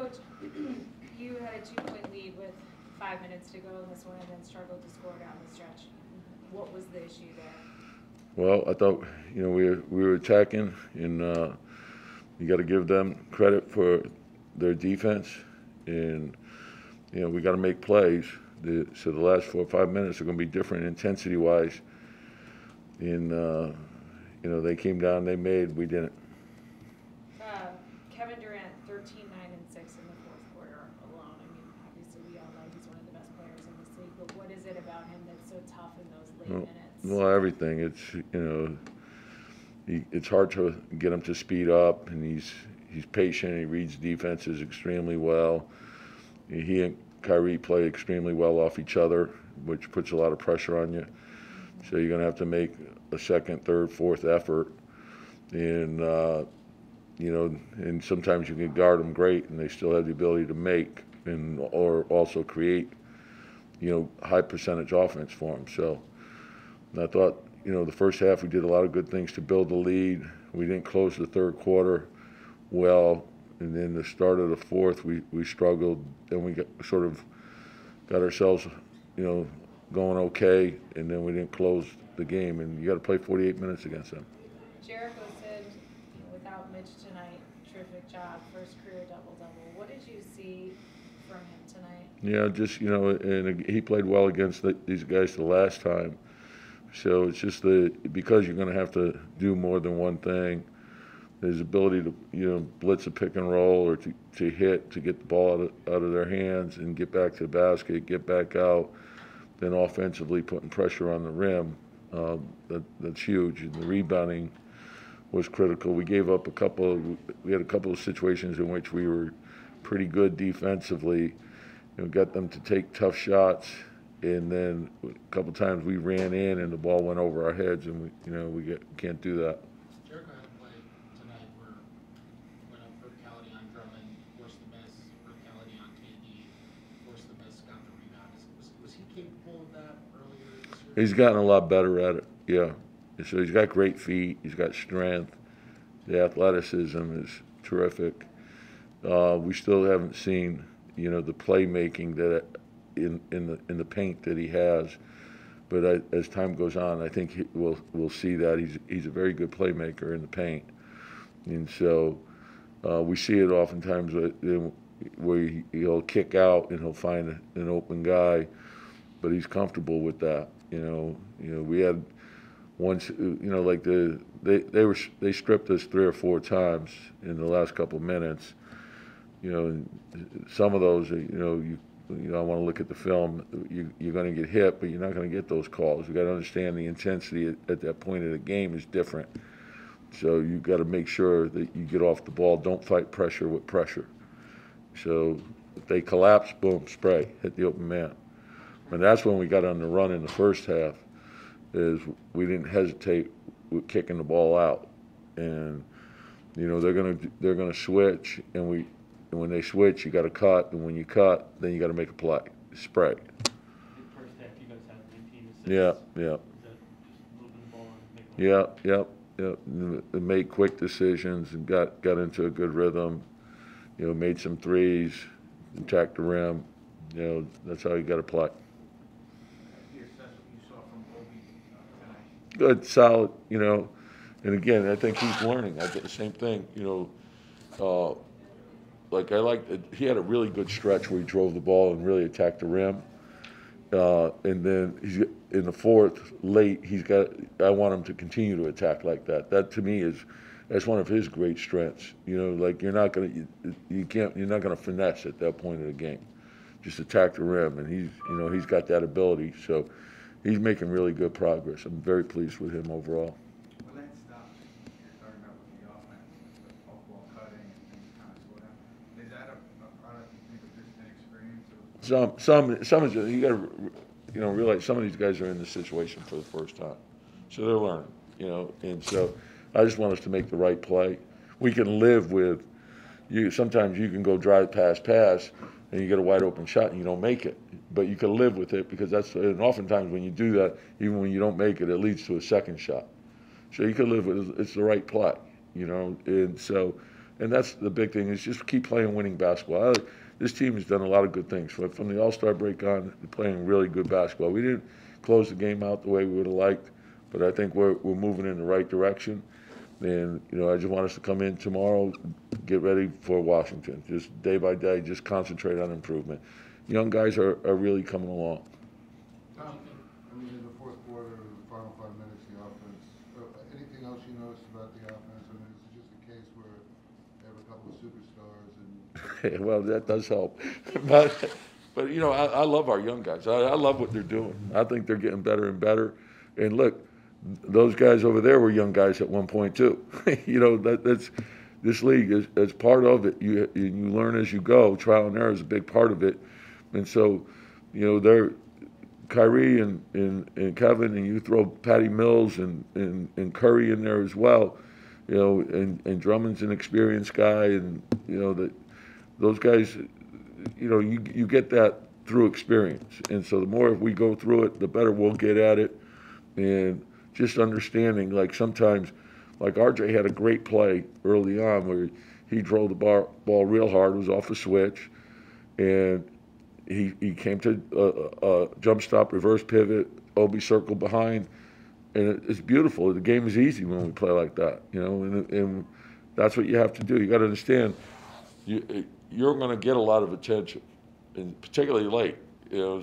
Coach, you had a 2-point lead with 5 minutes to go in this one and then struggled to score down the stretch. What was the issue there? Well, I thought, we were attacking, and you got to give them credit for their defense, and we got to make plays. So the last 4 or 5 minutes are going to be different intensity-wise. And they came down, they made, we didn't. Kevin Durant, 13, 9, and 6 in the fourth quarter alone. I mean, obviously we all know he's one of the best players in this league, but what is it about him that's so tough in those late minutes? Well, everything. It's hard to get him to speed up, and he's patient. He reads defenses extremely well. He and Kyrie play extremely well off each other, which puts a lot of pressure on you. So you're going to have to make a second, third, fourth effort, and and sometimes you can guard them great, and they still have the ability to make or also create, high percentage offense for them. So I thought, the first half we did a lot of good things to build the lead. We didn't close the third quarter well, and then the start of the fourth we struggled, and we got ourselves, going okay, and then we didn't close the game, and you got to play 48 minutes against them. Jericho said, without Mitch tonight, terrific job, first career double-double. What did you see from him tonight? Yeah, just, and he played well against these guys the last time. So it's just because you're going to have to do more than one thing, his ability to, blitz a pick and roll or to hit, to get the ball out of their hands and get back to the basket, get back out, then offensively putting pressure on the rim, that's huge. And the rebounding was critical. We gave up we had a couple of situations in which we were pretty good defensively, got them to take tough shots, and then a couple times we ran in and the ball went over our heads, and we can't do that. Jericho had a play tonight where went up verticality on Drummond, forced the miss, verticality on KD, forced the miss, got the rebound. Was he capable of that earlier this year? He's gotten a lot better at it, yeah. So he's got great feet, he's got strength, the athleticism is terrific. We still haven't seen, the playmaking that in the paint that he has, but as time goes on, I think we'll see that he's a very good playmaker in the paint, and so we see it oftentimes where he'll kick out and he'll find an open guy, but he's comfortable with that. We had once, like they stripped us 3 or 4 times in the last couple of minutes. And some of those, I want to look at the film. You're going to get hit, but you're not going to get those calls. You got to understand the intensity at that point of the game is different. So you got to make sure that you get off the ball. Don't fight pressure with pressure. So if they collapse, boom, spray, hit the open man. And that's when we got on the run in the first half. Is we didn't hesitate with kicking the ball out, and they're gonna switch, and when they switch, you got to cut, and when you cut, then you got to make a play, spray. In the first half, you guys had 19 assists. Yeah. Is that just moving the ball and making Yeah. They made quick decisions and got into a good rhythm. Made some threes, attacked the rim. That's how you got to play. Good, solid, and again, I think he's learning. I get the same thing, he had a really good stretch where he drove the ball and really attacked the rim, and then he's in the fourth late. I want him to continue to attack like that. That to me that's one of his great strengths. You're not gonna finesse at that point of the game. Just attack the rim, and he's got that ability. So. He's making really good progress. I'm very pleased with him overall. When that stops, you're talking about with the offense, with off-ball cutting and things kind of slow down. Is that a product you think of just an experience? Some is you got to realize some of these guys are in this situation for the first time, so they're learning. And so I just want us to make the right play. We can live with you. Sometimes you can go drive pass, and you get a wide open shot and you don't make it. But you can live with it because and oftentimes when you do that, even when you don't make it, it leads to a second shot. So you can live with it's the right play, And so And that's the big thing, is just keep playing winning basketball. This team has done a lot of good things. From the All-Star break on, playing really good basketball. We didn't close the game out the way we would have liked, but I think we're moving in the right direction. And, I just want us to come in tomorrow, get ready for Washington. Just day by day, just concentrate on improvement. Young guys are really coming along. Tom, in the fourth quarter, the final 5 minutes, the offense, anything else you noticed about the offense? Is it just a case where they have a couple of superstars and... Well, that does help. but I love our young guys. I love what they're doing. I think they're getting better and better. And look, those guys over there were young guys at one point too. That's this league is part of it. You learn as you go. Trial and error is a big part of it. And so, they're Kyrie and Kevin, and you throw Patty Mills and Curry in there as well. And Drummond's an experienced guy, and those guys, you get that through experience. And so the more we go through it, the better we'll get at it. And just understanding, like sometimes, like RJ had a great play early on where he drove the ball real hard, was off a switch, and he came to a jump stop, reverse pivot, Obi circle behind, and it's beautiful. The game is easy when we play like that, and that's what you have to do. You got to understand, you're going to get a lot of attention, and particularly late,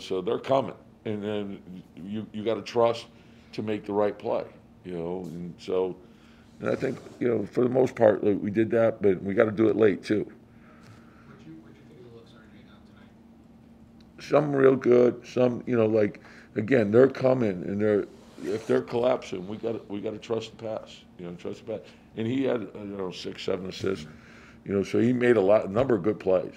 so they're coming, and then you got to trust to make the right play, and so, and I think, for the most part, we did that, but we got to do it late too. What'd you think of the looks RJ got tonight? Some real good, some, again, they're coming, and if they're collapsing, we got to trust the pass, trust the pass. And he had, 6, 7 assists, so he made a number of good plays,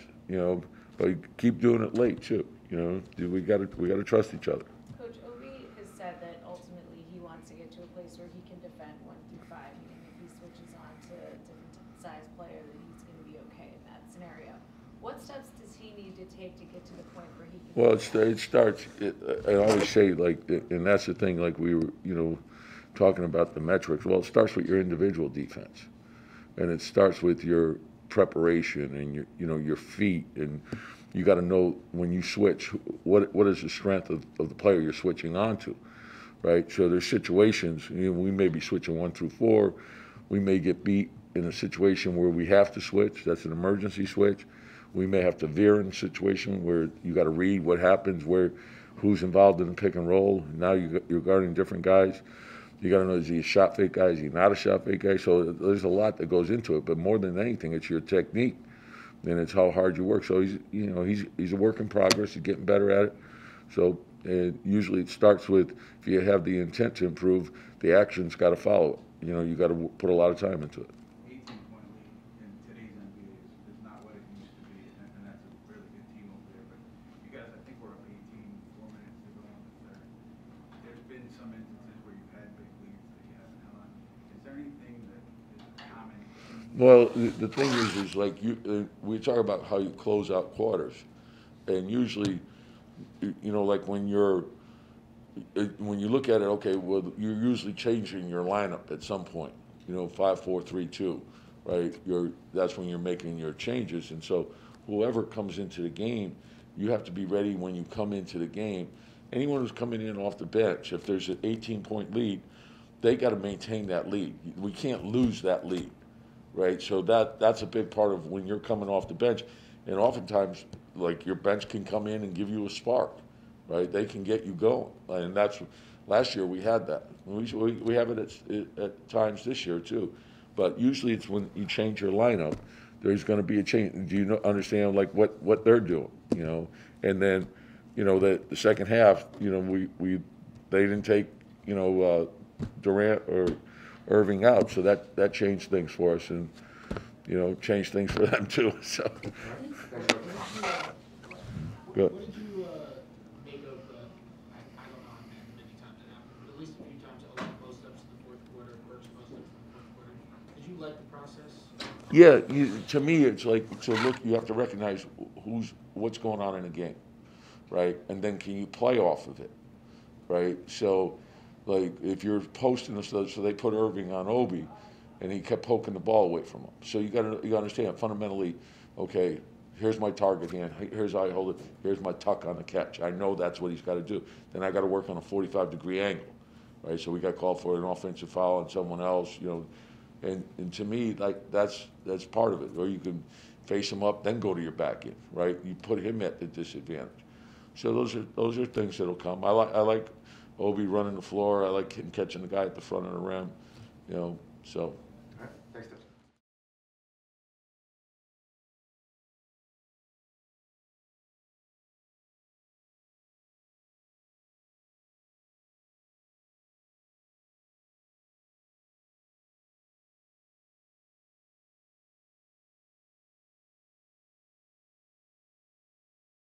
but keep doing it late too, we got to trust each other. Coach, Obi has said that ultimately he wants to get to a place where he can defend 1 through 5, meaning if he switches on to a different size player, that he's going to be okay in that scenario. What steps does he need to take to get to the point where he can? Well, it starts. I always say, and that's the thing. Like we were, talking about the metrics. Well, it starts with your individual defense, and it starts with your preparation and your feet, and you got to know when you switch what is the strength of the player you're switching onto, right? So there's situations. We may be switching 1 through 4. We may get beat in a situation where we have to switch. That's an emergency switch. We may have to veer in a situation where you got to read what happens, who's involved in the pick and roll. Now you're guarding different guys. You got to know, is he a shot fake guy? Is he not a shot fake guy? So there's a lot that goes into it. But more than anything, it's your technique, and it's how hard you work. So he's a work in progress. He's getting better at it. So usually it starts with, if you have the intent to improve, the action's got to follow it. You got to put a lot of time into it. 18-point lead in today's NBA is not what it used to be, and that's a really good team over there. But you guys, I think we're up 18, 4 minutes to go on the third. There's been some instances where you've had big leads that you haven't held on. Is there anything that is common? Well, the thing is like we talk about how you close out quarters, and usually, like when you look at it, okay, well, you're usually changing your lineup at some point. 5, 4, 3, 2, right? That's when you're making your changes, and so whoever comes into the game, you have to be ready when you come into the game. Anyone who's coming in off the bench, if there's an 18-point lead, they got to maintain that lead. We can't lose that lead, right? So that's a big part of when you're coming off the bench, and oftentimes, like, your bench can come in and give you a spark, right? They can get you going, and that's last year we had that. We have it at times this year too, but usually it's when you change your lineup, there's going to be a change. Do you understand like what they're doing, And then, the second half, they didn't take Durant or Irving out, so that changed things for us, and changed things for them too. So. Good. What did you make of I don't know how many times it happened, but at least a few times Obi post-ups in the fourth quarter, Burks post-ups in the fourth quarter. Did you like the process? Yeah, to me, it's like, so look, you have to recognize what's going on in a game, right? And then can you play off of it, right? So, like, if you're posting this, so they put Irving on Obi, and he kept poking the ball away from him. So you got to understand fundamentally, okay, here's my target hand, here's how I hold it, here's my tuck on the catch. I know that's what he's got to do. Then I got to work on a 45-degree angle, right? So we got called for an offensive foul on someone else, you know, and to me, like that's part of it. Or you can face him up, then go to your back end, right? You put him at the disadvantage. So those are things that'll come. I like Obi running the floor. I like him catching the guy at the front of the rim, you know. So